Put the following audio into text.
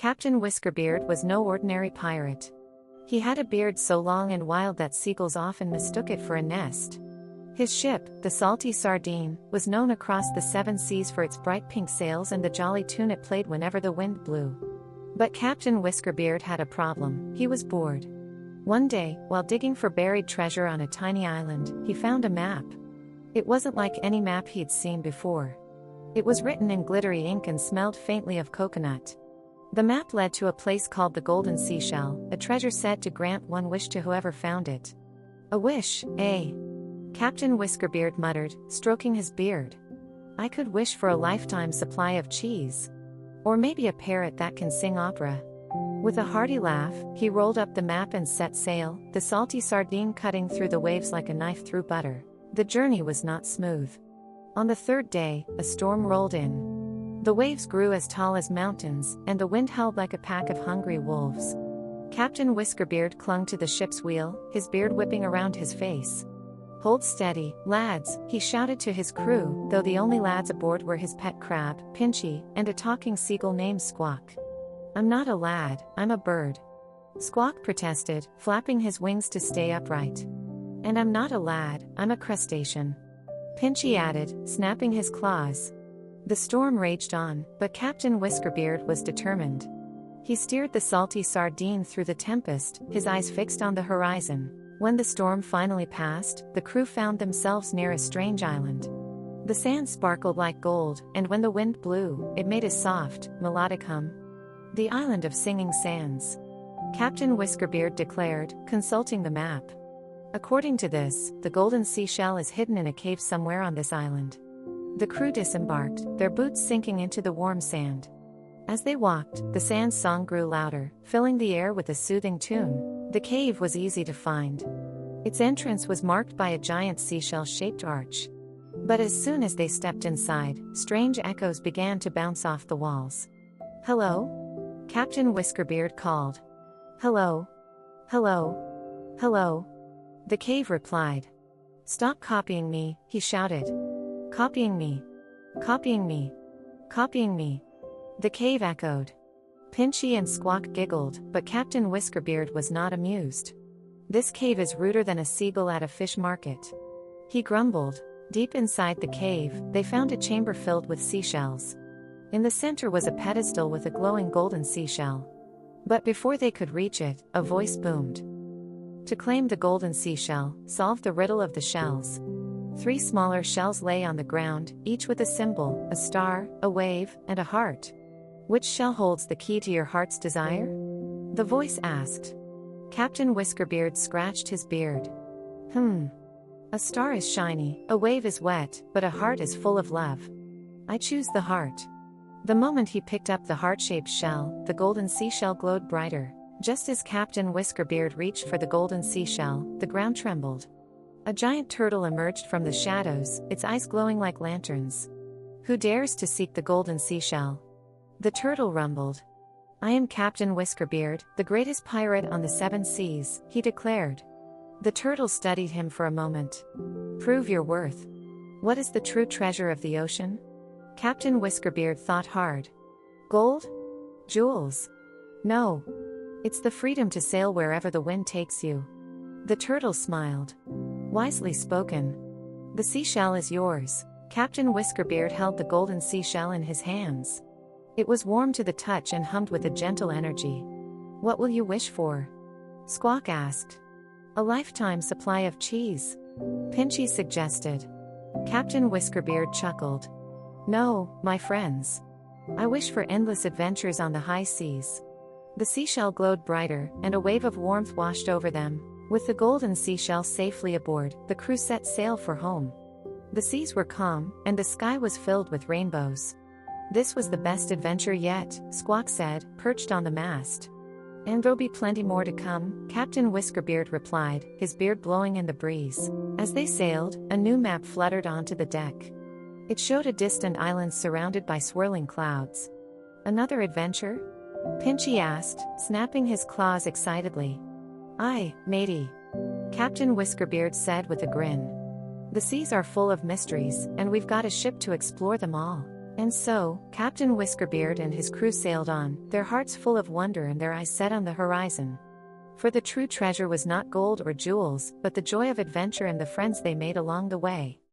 Captain Whiskerbeard was no ordinary pirate. He had a beard so long and wild that seagulls often mistook it for a nest. His ship, the Salty Sardine, was known across the seven seas for its bright pink sails and the jolly tune it played whenever the wind blew. But Captain Whiskerbeard had a problem. He was bored. One day, while digging for buried treasure on a tiny island, he found a map. It wasn't like any map he'd seen before. It was written in glittery ink and smelled faintly of coconut. The map led to a place called the Golden Seashell, a treasure said to grant one wish to whoever found it. A wish, eh? Captain Whiskerbeard muttered, stroking his beard. I could wish for a lifetime supply of cheese. Or maybe a parrot that can sing opera. With a hearty laugh, he rolled up the map and set sail, the Salty Sardine cutting through the waves like a knife through butter. The journey was not smooth. On the third day, a storm rolled in. The waves grew as tall as mountains, and the wind howled like a pack of hungry wolves. Captain Whiskerbeard clung to the ship's wheel, his beard whipping around his face. Hold steady, lads, he shouted to his crew, though the only lads aboard were his pet crab, Pinchy, and a talking seagull named Squawk. I'm not a lad, I'm a bird. Squawk protested, flapping his wings to stay upright. And I'm not a lad, I'm a crustacean. Pinchy added, snapping his claws. The storm raged on, but Captain Whiskerbeard was determined. He steered the Salty Sardine through the tempest, his eyes fixed on the horizon. When the storm finally passed, the crew found themselves near a strange island. The sand sparkled like gold, and when the wind blew, it made a soft, melodic hum. The Island of Singing Sands. Captain Whiskerbeard declared, consulting the map. According to this, the golden seashell is hidden in a cave somewhere on this island. The crew disembarked, their boots sinking into the warm sand. As they walked, the sand song grew louder, filling the air with a soothing tune. The cave was easy to find. Its entrance was marked by a giant seashell-shaped arch. But as soon as they stepped inside, strange echoes began to bounce off the walls. Hello? Captain Whiskerbeard called. Hello? Hello? Hello? The cave replied. Stop copying me, he shouted. Copying me. Copying me. Copying me. The cave echoed. Pinchy and Squawk giggled, but Captain Whiskerbeard was not amused. This cave is ruder than a seagull at a fish market. He grumbled. Deep inside the cave, they found a chamber filled with seashells. In the center was a pedestal with a glowing golden seashell. But before they could reach it, a voice boomed. To claim the golden seashell, solve the riddle of the shells. 3 smaller shells lay on the ground, each with a symbol, a star, a wave, and a heart. Which shell holds the key to your heart's desire? The voice asked. Captain Whiskerbeard scratched his beard. A star is shiny, a wave is wet, but a heart is full of love. I choose the heart. The moment he picked up the heart-shaped shell, the golden seashell glowed brighter. Just as Captain Whiskerbeard reached for the golden seashell, the ground trembled. A giant turtle emerged from the shadows, its eyes glowing like lanterns. Who dares to seek the golden seashell? The turtle rumbled. I am Captain Whiskerbeard, the greatest pirate on the 7 seas, he declared. The turtle studied him for a moment. Prove your worth. What is the true treasure of the ocean? Captain Whiskerbeard thought hard. Gold? Jewels? No. It's the freedom to sail wherever the wind takes you. The turtle smiled. Wisely spoken. The seashell is yours. Captain Whiskerbeard held the golden seashell in his hands. It was warm to the touch and hummed with a gentle energy. What will you wish for? Squawk asked. A lifetime supply of cheese. Pinchy suggested. Captain Whiskerbeard chuckled. No, my friends. I wish for endless adventures on the high seas. The seashell glowed brighter, and a wave of warmth washed over them. With the golden seashell safely aboard, the crew set sail for home. The seas were calm, and the sky was filled with rainbows. This was the best adventure yet, Squawk said, perched on the mast. And there'll be plenty more to come, Captain Whiskerbeard replied, his beard blowing in the breeze. As they sailed, a new map fluttered onto the deck. It showed a distant island surrounded by swirling clouds. Another adventure? Pinchy asked, snapping his claws excitedly. Aye, matey. Captain Whiskerbeard said with a grin. The seas are full of mysteries, and we've got a ship to explore them all. And so, Captain Whiskerbeard and his crew sailed on, their hearts full of wonder and their eyes set on the horizon. For the true treasure was not gold or jewels, but the joy of adventure and the friends they made along the way.